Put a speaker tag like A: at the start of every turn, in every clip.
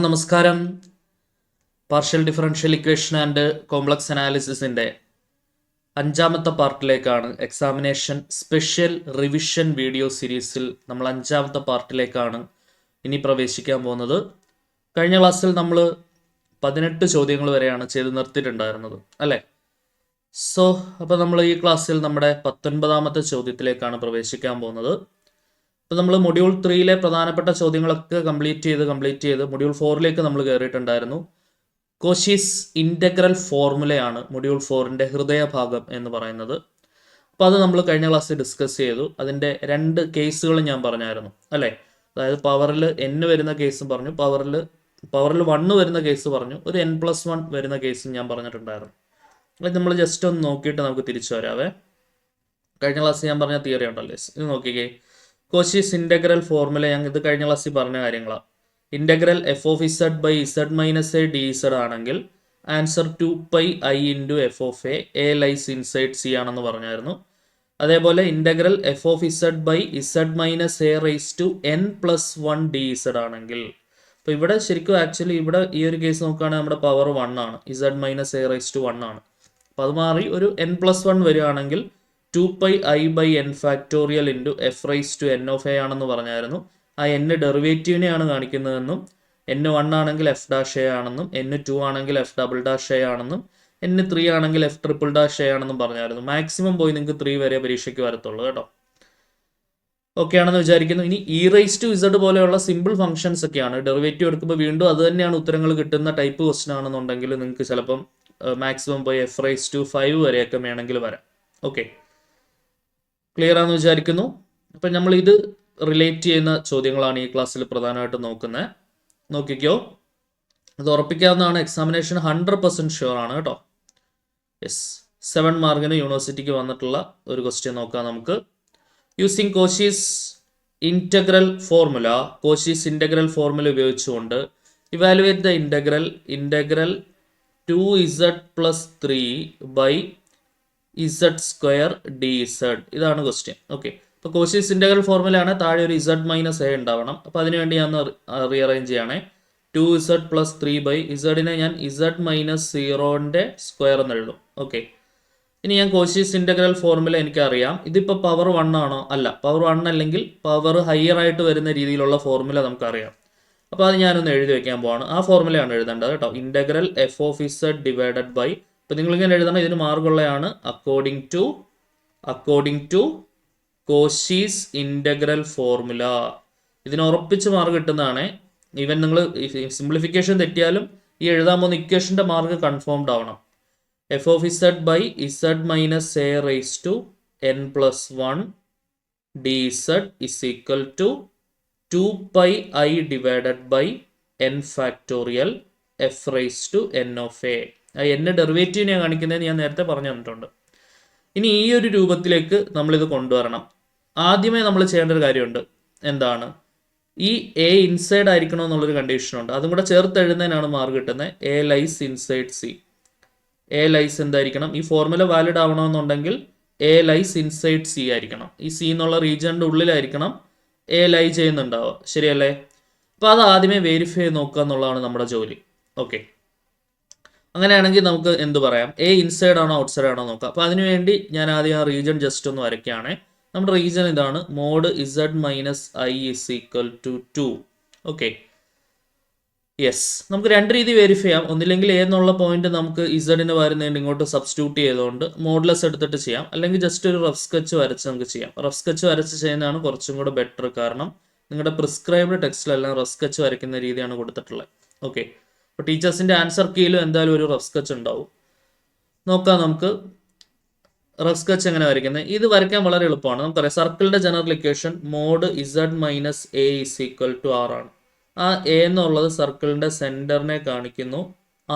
A: നമസ്കാരം. Partial differential equation and complex അനാലിസിസിൻ്റെ 5ാമത്തെ പാർട്ടിലേക്കാണ് എക്സാമിനേഷൻ സ്പെഷ്യൽ റിവിഷൻ വീഡിയോ സീരീസിൽ നമ്മൾ 5ാമത്തെ പാർട്ടിലേക്കാണ് ഇനി പ്രവേശിക്കാൻ പോകുന്നത്. കഴിഞ്ഞ ക്ലാസ്സിൽ നമ്മൾ 18 ചോദ്യങ്ങൾ വരെയാണ് ചെയ്ത് നിർത്തിയിട്ടുണ്ടായിരുന്നത് അല്ലേ? അപ്പോൾ നമ്മൾ ഈ ക്ലാസ്സിൽ നമ്മുടെ 19ാമത്തെ ചോദ്യത്തിലേക്കാണ് പ്രവേശിക്കാൻ പോകുന്നത്. അപ്പോൾ നമ്മൾ മൊഡ്യൂൾ 3 പ്രധാനപ്പെട്ട ചോദ്യങ്ങളൊക്കെ കംപ്ലീറ്റ് ചെയ്ത് മൊഡ്യൂൾ 4 നമ്മൾ കയറിയിട്ടുണ്ടായിരുന്നു. കോഷീസ് ഇൻ്റഗ്രൽ ഫോർമുലയാണ് മൊഡ്യൂൾ 4 ഹൃദയഭാഗം എന്ന് പറയുന്നത്. അപ്പോൾ അത് നമ്മൾ കഴിഞ്ഞ ക്ലാസ്സിൽ ഡിസ്കസ് ചെയ്തു. അതിൻ്റെ 2 കേസുകൾ ഞാൻ പറഞ്ഞായിരുന്നു അല്ലേ? അതായത് പവറിൽ n വരുന്ന കേസും പറഞ്ഞു, പവറിൽ 1 വരുന്ന കേസ് പറഞ്ഞു, ഒരു n+1 വരുന്ന കേസും ഞാൻ പറഞ്ഞിട്ടുണ്ടായിരുന്നു. അത് നമ്മൾ ജസ്റ്റ് ഒന്ന് നോക്കിയിട്ട് നമുക്ക് തിരിച്ചു വരാവേ. കഴിഞ്ഞ ക്ലാസ്സിൽ ഞാൻ പറഞ്ഞ തിയറി ഉണ്ടല്ലേ, ഇത് നോക്കിക്കേ. കോഷീസ് ഇൻ്റഗ്രൽ ഫോർമുല ഞാൻ ഇത് കഴിഞ്ഞ ക്ലാസ്സിൽ പറഞ്ഞ കാര്യങ്ങളാണ്. Integral f of z by z minus a dz ആണെങ്കിൽ answer 2πi into f of a lies inside c ആണെന്ന് പറഞ്ഞായിരുന്നു. അതേപോലെ integral f of z by z minus a raised to n+1 dz ആണെങ്കിൽ, അപ്പോൾ ഇവിടെ ശരിക്കും ആക്ച്വലി ഇവിടെ ഈ ഒരു കേസ് നോക്കുകയാണെങ്കിൽ നമ്മുടെ പവർ 1 ആണ്, z minus a raised to 1 ആണ്. അപ്പോൾ അത് മാറി ഒരു n+1 വരികയാണെങ്കിൽ 2πi by n factorial into F raise to n of a ആണെന്ന് പറഞ്ഞായിരുന്നു. ആ n ഡെറിവേറ്റീവിനെയാണ് കാണിക്കുന്നതെന്നും, n1 ആണെങ്കിൽ f ഡാഷ് a ആണെന്നും, n2 ആണെങ്കിൽ f ഡബിൾ ഡാഷ് a ആണെന്നും, n3 ആണെങ്കിൽ f ട്രിപ്പിൾ ഡാഷ് a ആണെന്നും പറഞ്ഞായിരുന്നു. മാക്സിമം പോയി നിങ്ങൾക്ക് 3 വരെ പരീക്ഷയ്ക്ക് വരത്തുള്ളൂ കേട്ടോ. ഓക്കെ ആണെന്ന് വിചാരിക്കുന്നു. ഇനി ഇ റൈസ് ടു ഇസഡ് പോലെയുള്ള സിമ്പിൾ ഫംഗ്ഷൻസ് ഒക്കെയാണ്. ഡെറിവേറ്റീവ് എടുക്കുമ്പോൾ വീണ്ടും അത് തന്നെയാണ് ഉത്തരങ്ങൾ കിട്ടുന്ന ടൈപ്പ് ക്വസ്റ്റൻ ആണെന്നുണ്ടെങ്കിൽ നിങ്ങൾക്ക് ചിലപ്പം മാക്സിമം പോയി f റൈസ് ടു 5 വരെയൊക്കെ വേണമെങ്കിൽ വരാം. ഓക്കെ, ക്ലിയർ ആണെന്ന് വിചാരിക്കുന്നു. അപ്പം നമ്മൾ ഇത് റിലേറ്റ് ചെയ്യുന്ന ചോദ്യങ്ങളാണ് ഈ ക്ലാസ്സിൽ പ്രധാനമായിട്ട് നോക്കുന്നത്. നോക്കിക്കോ, അത് ഉറപ്പിക്കാവുന്നതാണ്. എക്സാമിനേഷൻ 100% ഷുവർ ആണ് കേട്ടോ. യെസ്, 7 മാർക്കിന് യൂണിവേഴ്സിറ്റിക്ക് വന്നിട്ടുള്ള ഒരു ക്വസ്റ്റ്യൻ നോക്കാം നമുക്ക്. യൂസിങ് കോഷീസ് ഇൻ്റഗ്രൽ ഫോർമുല ഉപയോഗിച്ചുകൊണ്ട് evaluate the integral 2z+3 by z² dz. ഇതാണ് ക്വസ്റ്റ്യൻ. ഓക്കെ, അപ്പോൾ കോഷീസ് ഇൻ്റഗ്രൽ ഫോർമുലയാണ്. താഴെ ഒരു z മൈനസ് a ഉണ്ടാവണം. അപ്പോൾ അതിനുവേണ്ടി ഞാൻ റീഅറേഞ്ച് ചെയ്യണേ. 2z+3 by z-നെ ഞാൻ z മൈനസ് 0ൻ്റെ സ്ക്വയർ എന്ന് എഴുതും. ഓക്കെ, ഇനി ഞാൻ കോഷീസ് ഇൻ്റഗ്രൽ ഫോർമുല എനിക്കറിയാം. ഇതിപ്പോൾ പവർ 1 ആണോ? അല്ല, പവർ 1 അല്ലെങ്കിൽ പവർ ഹയർ ആയിട്ട് വരുന്ന രീതിയിലുള്ള ഫോർമുല നമുക്കറിയാം. അപ്പോൾ അത് ഞാനൊന്ന് എഴുതി വയ്ക്കാൻ പോവാണ്. ആ ഫോർമുലയാണ് എഴുതേണ്ടത് കേട്ടോ. Integral f of z divided by, അപ്പോൾ നിങ്ങളിങ്ങനെ എഴുതണം, ഇതിന് മാർക്കുള്ളതാണ് according to Cauchy's integral formula. ഇതിന് ഉറപ്പിച്ച് മാർക്ക് കിട്ടുന്നതാണ്. ഈവൻ നിങ്ങൾ സിംപ്ലിഫിക്കേഷൻ തെറ്റിയാലും ഈ എഴുതാൻ പോകുന്ന ഇക്വേഷൻ്റെ മാർക്ക് കൺഫേംഡ് ആവണം. f of z by z minus a raised to n+1 dz is equal to 2πi divided by n factorial f raised to n of a. n ഡെറിവേറ്റീവിനെ കാണിക്കുന്നതെന്ന് ഞാൻ നേരത്തെ പറഞ്ഞു തന്നിട്ടുണ്ട്. ഇനി ഈ ഒരു രൂപത്തിലേക്ക് നമ്മളിത് കൊണ്ടുവരണം. ആദ്യമേ നമ്മൾ ചെയ്യേണ്ട ഒരു കാര്യമുണ്ട്. എന്താണ്? ഈ എ ഇൻസൈഡ് ആയിരിക്കണം എന്നുള്ളൊരു കണ്ടീഷനുണ്ട്. അതും കൂടെ ചേർത്ത് എഴുതുന്നതിനാണ് മാർക്ക് കിട്ടുന്നത്. A lies inside C. A lies എന്തായിരിക്കണം? ഈ ഫോർമുല വാലിഡ് ആവണമെന്നുണ്ടെങ്കിൽ എ ലൈസ് ഇൻസൈഡ് സി ആയിരിക്കണം. ഈ സി എന്നുള്ള റീജിയൻ്റെ ഉള്ളിലായിരിക്കണം എ ലൈ ചെയ്യുന്നുണ്ടാവുക. ശരിയല്ലേ? അപ്പോൾ അത് ആദ്യമേ വെരിഫൈ ചെയ്ത് നോക്കുക എന്നുള്ളതാണ് നമ്മുടെ ജോലി. ഓക്കെ, അങ്ങനെയാണെങ്കിൽ നമുക്ക് എന്ത് പറയാം? എ ഇൻസൈഡ് ആണോ ഔട്ട്സൈഡ് ആണോ നോക്കാം. അപ്പോൾ അതിനുവേണ്ടി ഞാൻ ആദ്യം ആ റീജിയൻ ജസ്റ്റ് ഒന്ന് വരയ്ക്കുകയാണ്. നമ്മുടെ റീജിയൻ ഇതാണ്. Mod z minus i is equal to 2. Okay, yes, നമുക്ക് 2 രീതി വെരിഫൈ ചെയ്യാം. ഒന്നില്ലെങ്കിൽ എ എന്നുള്ള പോയിന്റ് നമുക്ക് ഇസഡിന് വരുന്നതിന് ഇങ്ങോട്ട് സബ്സ്റ്റിറ്റ്യൂട്ട് ചെയ്തുകൊണ്ട് മോഡ്ലെസ് എടുത്തിട്ട് ചെയ്യാം. അല്ലെങ്കിൽ ജസ്റ്റ് ഒരു റഫ് സ്കെച്ച് വരച്ച് നമുക്ക് ചെയ്യാം. റഫ് സ്കെച്ച് വരച്ച് ചെയ്യുന്നതാണ് കുറച്ചും കൂടെ ബെറ്റർ. കാരണം നിങ്ങളുടെ പ്രിസ്ക്രൈബ്ഡ് ടെക്സ്റ്റിലെല്ലാം റഫ് സ്കെച്ച് വരയ്ക്കുന്ന രീതിയാണ് കൊടുത്തിട്ടുള്ളത്. ഓക്കെ, അപ്പോൾ ടീച്ചേഴ്സിൻ്റെ ആൻസർ കീയിലും എന്തായാലും ഒരു റഫ് സ്കെച്ച് ഉണ്ടാവും. നോക്കാം നമുക്ക് റഫ് സ്കെച്ച് എങ്ങനെ വരയ്ക്കുന്നത്. ഇത് വരയ്ക്കാൻ വളരെ എളുപ്പമാണ്. നമുക്കറിയാം സർക്കിളിൻ്റെ general equation mod z minus a is equal to r ആണ്. ആ എ എന്നുള്ളത് സർക്കിളിൻ്റെ സെൻറ്ററിനെ കാണിക്കുന്നു,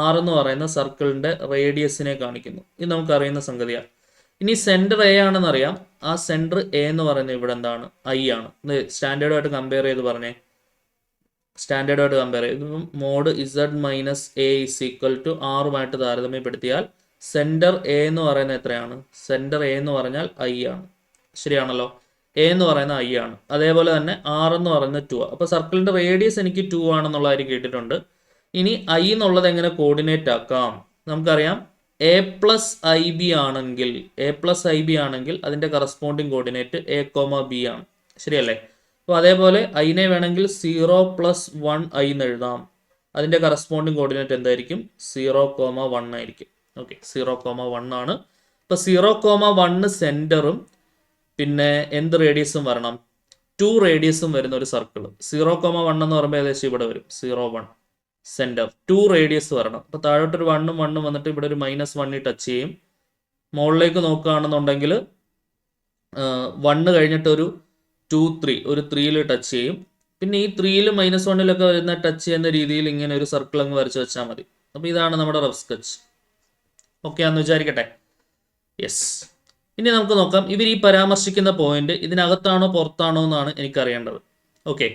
A: r എന്ന് പറയുന്ന സർക്കിളിൻ്റെ റേഡിയസിനെ കാണിക്കുന്നു. ഇത് നമുക്കറിയുന്ന സംഗതിയാണ്. ഇനി സെൻറ്റർ എ ആണെന്ന് അറിയാം. ആ സെൻറ്റർ എ എന്ന് പറയുന്നത് ഇവിടെ എന്താണ്? i ആണ്. സ്റ്റാൻഡേർഡുമായിട്ട് കമ്പയർ ചെയ്ത് പറഞ്ഞേ. സ്റ്റാൻഡേർഡുമായിട്ട് കമ്പയർ ചെയ്ത് mod z minus a is equal to ആറുമായിട്ട് താരതമ്യപ്പെടുത്തിയാൽ സെൻറ്റർ എ എന്ന് പറയുന്നത് എത്രയാണ്? സെൻറ്റർ എ എന്ന് പറഞ്ഞാൽ i ആണ്. ശരിയാണല്ലോ? എ എന്ന് പറയുന്ന ഐ ആണ്, അതേപോലെ തന്നെ ആർ എന്ന് പറയുന്നത് 2 ആണ്. അപ്പോൾ സർക്കിളിന്റെ റേഡിയസ് എനിക്ക് 2 ആണെന്നുള്ള കാര്യം കേട്ടിട്ടുണ്ട്. ഇനി ഐ എന്നുള്ളത് എങ്ങനെ കോർഡിനേറ്റ് ആക്കാം? നമുക്കറിയാം എ പ്ലസ് ഐ ബി ആണെങ്കിൽ അതിന്റെ corresponding coordinate A comma B ആണ്, ശരിയല്ലേ? അപ്പോൾ അതേപോലെ ഐനെ വേണമെങ്കിൽ 0+1 എന്ന് എഴുതാം. അതിന്റെ കറസ്പോണ്ടിങ് കോർഡിനേറ്റ് എന്തായിരിക്കും? 0,1 ആയിരിക്കും. ഓക്കെ, 0,1 ആണ്. ഇപ്പൊ 0,1 സെന്ററും പിന്നെ എന്ത് റേഡിയസും വരണം? 2 റേഡിയസും വരുന്ന ഒരു സർക്കിൾ. 0,1 എന്ന് പറയുമ്പോൾ ഏകദേശം ഇവിടെ വരും 0,1 സെന്റർ, 2 റേഡിയസ് വരണം. അപ്പൊ താഴോട്ടൊരു 1ഉം 1ഉം വന്നിട്ട് ഇവിടെ ഒരു -1 ടച്ച് ചെയ്യും. മുകളിലേക്ക് നോക്കുകയാണെന്നുണ്ടെങ്കിൽ 1 കഴിഞ്ഞിട്ട് ഒരു 2 3 ഒരു 3ൽ ടച്ച് ചെയ്യും. പിന്നെ ഈ 3ലും -1ലൊക്കെ വരുന്ന ടച്ച് ചെയ്യുന്ന രീതിയിൽ ഇങ്ങനെ ഒരു സർക്കിൾ അങ്ങ് വരച്ച് വെച്ചാൽ മതി. അപ്പൊ ഇതാണ് നമ്മുടെ റഫ് സ്കെച്ച്. ഓക്കെ ആണെന്ന് വിചാരിക്കട്ടെ. യെസ്. ഇനി നമുക്ക് നോക്കാം, ഇവർ ഈ പരാമർശിക്കുന്ന പോയിന്റ് ഇതിനകത്താണോ പുറത്താണോ എന്നാണ് എനിക്കറിയേണ്ടത്. ഓക്കെ,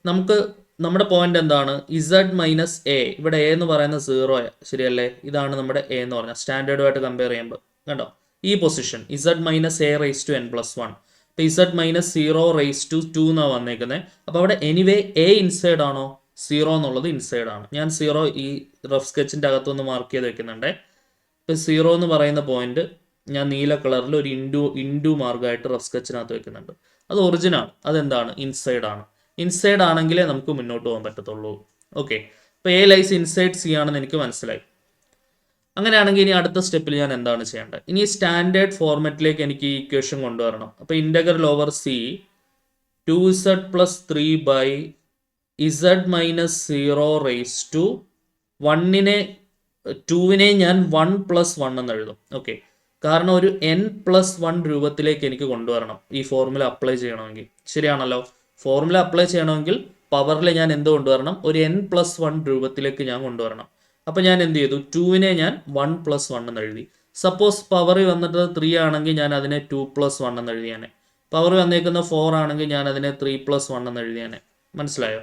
A: നമുക്ക് നമ്മുടെ പോയിന്റ് എന്താണ്? Z-A. ഇവിടെ എ എന്ന് പറയുന്നത് 0 ശരിയല്ലേ? ഇതാണ് നമ്മുടെ എ എന്ന് പറഞ്ഞാൽ സ്റ്റാൻഡേർഡുമായിട്ട് കമ്പയർ ചെയ്യുമ്പോൾ കണ്ടോ ഈ പൊസിഷൻ Z-A⁻n+1. ഇപ്പൊ Z-0⁻2 എന്നാണ് വന്നേക്കുന്നത്. അപ്പൊ അവിടെ എനിവേ എ ഇൻസൈഡ് ആണോ? 0 എന്നുള്ളത് ഇൻസൈഡ് ആണ്. ഞാൻ 0 ഈ റഫ് സ്കെച്ചിന്റെ അകത്തൊന്ന് മാർക്ക് ചെയ്ത് വെക്കുന്നുണ്ട്. ഇപ്പൊ 0 എന്ന് പറയുന്ന പോയിന്റ് ഞാൻ നീല കളറിൽ ഒരു ഇൻഡു മാർഗമായിട്ട് റഫ് സ്കെച്ചിനകത്ത് വെക്കുന്നുണ്ട്. അത് ഒറിജിനാണ്. അതെന്താണ്? ഇൻസൈഡ് ആണ്. ഇൻസൈഡ് ആണെങ്കിലേ നമുക്ക് മുന്നോട്ട് പോകാൻ പറ്റത്തുള്ളൂ. ഓക്കെ, ഇപ്പൊ എ ലൈസ് ഇൻസൈഡ് സി ആണെന്ന് എനിക്ക് മനസ്സിലായി. അങ്ങനെയാണെങ്കിൽ ഇനി അടുത്ത സ്റ്റെപ്പിൽ ഞാൻ എന്താണ് ചെയ്യേണ്ടത്? ഇനി സ്റ്റാൻഡേർഡ് ഫോർമാറ്റിലേക്ക് എനിക്ക് ഈ ഇക്വേഷൻ കൊണ്ടുവരണം. അപ്പൊ ഇന്റഗ്രൽ ഓവർ സി 2z+3/z-0⁻1നെ 2വിനെ ഞാൻ 1+1 എന്ന് എഴുതും. ഓക്കെ, കാരണം ഒരു n+1 രൂപത്തിലേക്ക് എനിക്ക് കൊണ്ടുവരണം ഈ ഫോർമുല അപ്ലൈ ചെയ്യണമെങ്കിൽ. ശരിയാണല്ലോ? ഫോർമുല അപ്ലൈ ചെയ്യണമെങ്കിൽ പവറിൽ ഞാൻ എന്ത് കൊണ്ടുവരണം? ഒരു n+1 രൂപത്തിലേക്ക് ഞാൻ കൊണ്ടുവരണം. അപ്പൊ ഞാൻ എന്ത് ചെയ്തു? 2വിനെ ഞാൻ 1+1 എന്ന് എഴുതി. സപ്പോസ് പവർ വന്നിട്ട് 3 ആണെങ്കിൽ ഞാൻ അതിനെ 2+1 എന്ന് എഴുതിയാനെ. പവർ വന്നേക്കുന്ന 4 ആണെങ്കിൽ ഞാൻ അതിനെ 3+1 എന്ന് എഴുതിയാനെ. മനസ്സിലായോ?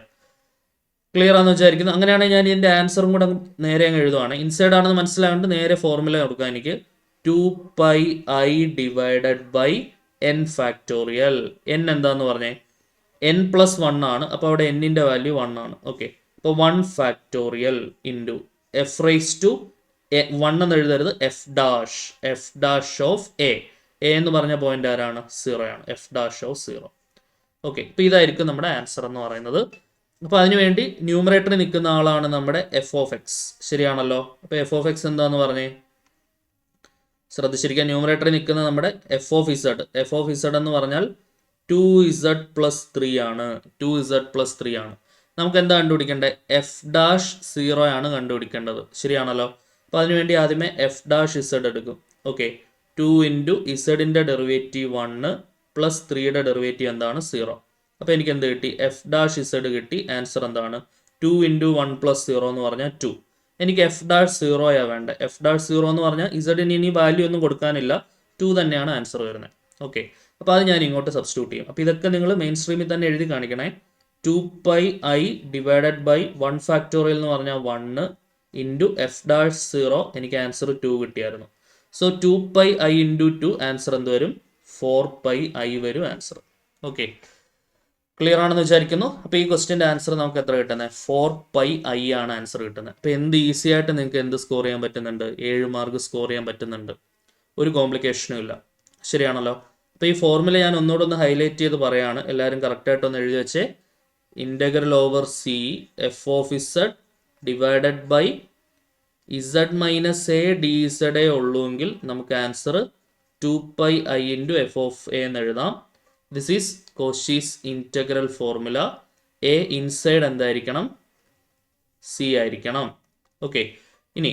A: ക്ലിയർ ആണെന്ന് വിചാരിക്കുന്നു. അങ്ങനെയാണെങ്കിൽ ഞാൻ ഇതിന്റെ ആൻസറും കൂടെ നേരെ അങ്ങ് എഴുതുവാണ്. ഇൻസൈഡ് ആണെന്ന് മനസ്സിലായതുകൊണ്ട് നേരെ ഫോർമുല കൊടുക്കാം എനിക്ക്. 2πi/n factorial. n എന്താന്ന് പറഞ്ഞേ? n+1 ആണ്. അപ്പൊ അവിടെ n-ന്റെ വാല്യൂ 1 ആണ്. ഓക്കെ, അപ്പൊ 1 ഫാക്ടോറിയൽ ഇൻറ്റു f⁻1 എന്ന് എഴുതരുത്, f' ഓഫ് എ. എ എന്ന് പറഞ്ഞ പോയിന്റ് ആരാണ്? 0 ആണ്. f'(0). ഓക്കെ, ഇപ്പൊ ഇതായിരിക്കും നമ്മുടെ ആൻസർ എന്ന് പറയുന്നത്. അപ്പൊ അതിനുവേണ്ടി ന്യൂമറേറ്ററിൽ നിൽക്കുന്ന ആളാണ് നമ്മുടെ f(x). ശരിയാണല്ലോ? അപ്പൊ f(x) എന്താന്ന് പറഞ്ഞേ? ശ്രദ്ധിച്ചിരിക്കുക. ന്യൂമറേറ്ററിൽ നിൽക്കുന്ന നമ്മുടെ f(z) എന്ന് പറഞ്ഞാൽ 2z+3 ആണ്. 2z+3 ആണ്. നമുക്ക് എന്താ കണ്ടുപിടിക്കേണ്ടത്? f'(0) ആണ് കണ്ടുപിടിക്കേണ്ടത്. ശരിയാണല്ലോ? അപ്പൊ അതിനുവേണ്ടി ആദ്യമേ f'(z) എടുക്കും. ഓക്കെ, 2 × z-ന്റെ ഡെറിവേറ്റീവ് 1 പ്ലസ് 3യുടെ ഡെറിവേറ്റീവ് എന്താണ്? 0. അപ്പൊ എനിക്ക് എന്ത് കിട്ടി? f'(z) കിട്ടി. ആൻസർ എന്താണ്? 2 × 1 + 0 എന്ന് പറഞ്ഞാൽ 2. എനിക്ക് f'(0) വേണ്ട. f'(0) എന്ന് പറഞ്ഞാൽ z-ന് ഇനി വാല്യൂ ഒന്നും കൊടുക്കാനില്ല, 2 തന്നെയാണ് ആൻസർ വരുന്നത്. ഓക്കെ, അപ്പൊ അത് ഞാൻ ഇങ്ങോട്ട് സബ്സ്റ്റിറ്റ്യൂട്ട് ചെയ്യും. അപ്പൊ ഇതൊക്കെ നിങ്ങൾ മെയിൻ സ്ട്രീമിൽ തന്നെ എഴുതി കാണിക്കണേ. 2πi/1 ഫാക്ടോറിയൽ എന്ന് പറഞ്ഞാൽ 1 × f'(0) എനിക്ക് ആൻസർ 2 കിട്ടിയായിരുന്നു. സോ 2πi × 2 ആൻസർ എന്ത് വരും? 4πi വരും ആൻസർ. ഓക്കെ, ക്ലിയർ ആണെന്ന് വിചാരിക്കുന്നു. അപ്പൊ ഈ ക്വസ്റ്റ്യന്റെ ആൻസർ നമുക്ക് എത്ര കിട്ടുന്നത്? 4πi ആണ് ആൻസർ കിട്ടുന്നത്. അപ്പൊ എന്ത് ഈസി ആയിട്ട് നിങ്ങൾക്ക് എന്ത് സ്കോർ ചെയ്യാൻ പറ്റുന്നുണ്ട്? 7 മാർക്ക് സ്കോർ ചെയ്യാൻ പറ്റുന്നുണ്ട്. ഒരു കോംപ്ലിക്കേഷനും ഇല്ല. ശരിയാണല്ലോ? അപ്പൊ ഈ ഫോർമുല ഞാൻ ഒന്നുകൂടെ ഒന്ന് ഹൈലൈറ്റ് ചെയ്ത് പറയാണ്. എല്ലാവരും കറക്റ്റായിട്ട് ഒന്ന് എഴുതി വെച്ചേ. ഇന്റഗ്രൽ ഓവർ സി f(z-a dz) ഉള്ളുവെങ്കിൽ നമുക്ക് ആൻസർ 2πi × f(a) എന്ന് എഴുതാം. This is Cauchy's integral formula. A inside എന്തായിരിക്കണം? സി ആയിരിക്കണം. ഓക്കെ, ഇനി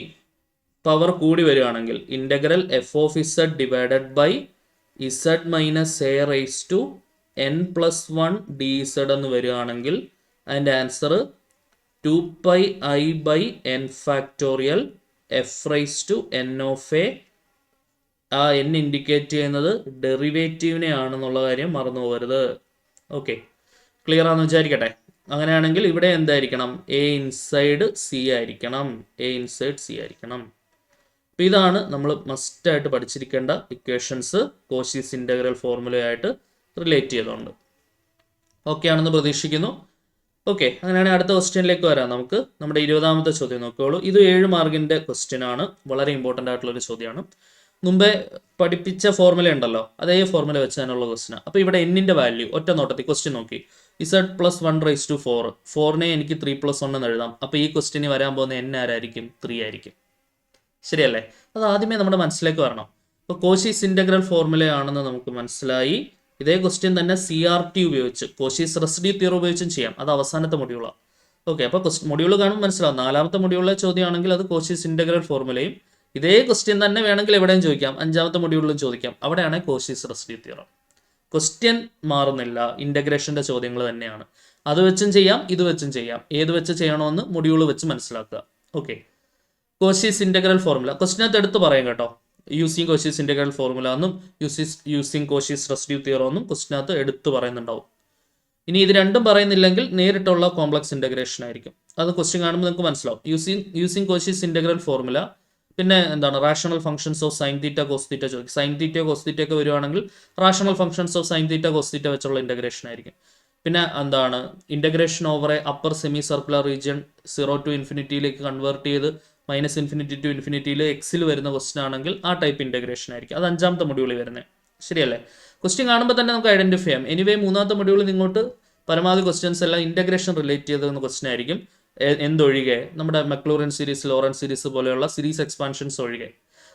A: പവർ കൂടി വരികയാണെങ്കിൽ ഇന്റഗ്രൽ f(z-a⁻n+1 dz) എന്ന് വരികയാണെങ്കിൽ അതിൻ്റെ ആൻസർ 2πi/n ഫാക്ടോറിയൽ f(n)(a). ആ n ഇൻഡിക്കേറ്റ് ചെയ്യുന്നത് ഡെറിവേറ്റീവിനെ ആണെന്നുള്ള കാര്യം മറന്നു പോകരുത്. ഓക്കെ, ക്ലിയർ ആണെന്ന് വിചാരിക്കട്ടെ. അങ്ങനെയാണെങ്കിൽ ഇവിടെ എന്തായിരിക്കണം? എ ഇൻസൈഡ് സി ആയിരിക്കണം. അപ്പൊ ഇതാണ് നമ്മൾ മസ്റ്റ് ആയിട്ട് പഠിച്ചിരിക്കേണ്ട ഇക്വേഷൻസ് കോഷീസ് ഇന്റഗ്രൽ ഫോർമുലയായിട്ട് റിലേറ്റ് ചെയ്തുകൊണ്ട്. ഓക്കെ ആണെന്ന് പ്രതീക്ഷിക്കുന്നു. ഓക്കെ, അങ്ങനെയാണെങ്കിൽ അടുത്ത ക്വസ്റ്റ്യനിലേക്ക് വരാം. നമുക്ക് നമ്മുടെ 20ാമത്തെ ചോദ്യം നോക്കുകയുള്ളൂ. ഇത് 7 മാർക്കിൻ്റെ ക്വസ്റ്റ്യൻ ആണ്, വളരെ ഇമ്പോർട്ടൻ്റ് ആയിട്ടുള്ളൊരു ചോദ്യമാണ്. മുമ്പേ പഠിപ്പിച്ച ഫോർമുല ഉണ്ടല്ലോ, അതേ ഫോർമുല വെച്ചാനുള്ള ക്വസ്റ്റ്യൻ. അപ്പോൾ ഇവിടെ എന്നിൻ്റെ വാല്യൂ ഒറ്റ നോട്ടത്തിൽ ക്വസ്റ്റ്യൻ നോക്കി, Z+1/4. 4നെ എനിക്ക് 3+1 എന്ന് എഴുതാം. അപ്പോൾ ഈ ക്വസ്റ്റ്യന് വരാൻ പോകുന്ന n ആരായിരിക്കും? 3 ആയിരിക്കും. ശരിയല്ലേ? അത് ആദ്യമേ നമ്മുടെ മനസ്സിലേക്ക് വരണം. അപ്പോൾ കോഷീസ് ഇൻ്റഗ്രൽ ഫോർമുലയാണെന്ന് നമുക്ക് മനസ്സിലായി. ഇതേ ക്വസ്റ്റ്യൻ തന്നെ CRT ഉപയോഗിച്ച്, കോഷീസ് റെസിഡ്യൂ തിയറി ഉപയോഗിച്ചും ചെയ്യാം. അത് അവസാനത്തെ മൊഡ്യൂളാണ്. ഓക്കെ, അപ്പോൾ മൊഡ്യൂൾ കാണുമ്പോൾ മനസ്സിലാവും. 4ാമത്തെ മൊഡ്യൂളിലെ ചോദ്യമാണെങ്കിൽ അത് കോഷീസ് ഇൻ്റഗ്രൽ ഫോർമുലയും, ഇതേ ക്വസ്റ്റ്യൻ തന്നെ വേണമെങ്കിൽ എവിടെയും ചോദിക്കാം, 5ാമത്തെ മൊഡ്യൂളിലും ചോദിക്കാം. അവിടെയാണ് കോഷീസ് റെസിഡ്യൂ തിയറം. ക്വസ്റ്റ്യൻ മാറുന്നില്ല, ഇൻ്റഗ്രേഷൻ്റെ ചോദ്യങ്ങൾ തന്നെയാണ്. അത് വെച്ചും ചെയ്യാം, ഇത് വെച്ചും ചെയ്യാം. ഏത് വെച്ച് ചെയ്യണമെന്ന് മൊഡ്യൂൾ വെച്ച് മനസ്സിലാക്കുക. ഓക്കെ, കോഷീസ് ഇൻ്റഗ്രൽ ഫോർമുല ക്വസ്റ്റ്യനകത്ത് എടുത്ത് പറയാം കേട്ടോ. യൂസിങ് കോഷീസ് ഇൻ്റഗ്രൽ ഫോർമുല എന്നും യൂസിങ് കോഷീസ് റെസിഡ്യൂ തിയറം എന്നും ക്വസ്റ്റ്യനകത്ത് എടുത്ത് പറയുന്നുണ്ടാവും. ഇനി ഇത് രണ്ടും പറയുന്നില്ലെങ്കിൽ നേരിട്ടുള്ള കോംപ്ലക്സ് ഇൻ്റഗ്രേഷൻ ആയിരിക്കും. അത് ക്വസ്റ്റ്യൻ കാണുമ്പോൾ നിങ്ങൾക്ക് മനസ്സിലാവും. യൂസിങ് കോഷീസ് ഇൻ്റഗ്രൽ ഫോർമുല, പിന്നെ എന്താണ് rational functions of sine theta cos theta ചോദിക്കും. സൈൻ തീറ്റയോ കോസ് തീറ്റ ഒക്കെ വരുവാണെങ്കിൽ rational functions of sine theta cos theta വെച്ചുള്ള ഇൻ്റഗ്രേഷൻ ആയിരിക്കും. പിന്നെ എന്താണ് integration over a upper semi circular region 0 to ഇൻഫിനിറ്റിയിലേക്ക് കൺവേർട്ട് ചെയ്ത് -∞ to ഇൻഫിനിറ്റിയിൽ എക്സിൽ വരുന്ന ക്വസ്റ്റ്യൻ ആണെങ്കിൽ ആ ടൈപ്പ് ഇൻ്റഗ്രേഷൻ ആയിരിക്കും. അത് 5ാമത്തെ മൊഡ്യൂളിൽ വരുന്നത്. ശരിയല്ലേ? ക്വസ്റ്റ്യൻ കാണുമ്പോൾ തന്നെ നമുക്ക് ഐഡന്റിഫൈ ചെയ്യാം. എനിവേ 3ാമത്തെ മൊഡ്യൂളിൽ ഇങ്ങോട്ട് പരമാവധി ക്വസ്റ്റ്യൻസ് എല്ലാം ഇൻ്റഗ്രേഷൻ റിലേറ്റ് ചെയ്തെന്ന ക്വസ്റ്റ്യൻ ആയിരിക്കും. എന്തൊഴികെ നമ്മുടെ മക്ലൂറിൻ സീരീസ്, ലോറൻസ് സീരീസ് പോലെയുള്ള സീരീസ് എക്സ്പാൻഷൻസ് ഒഴികെ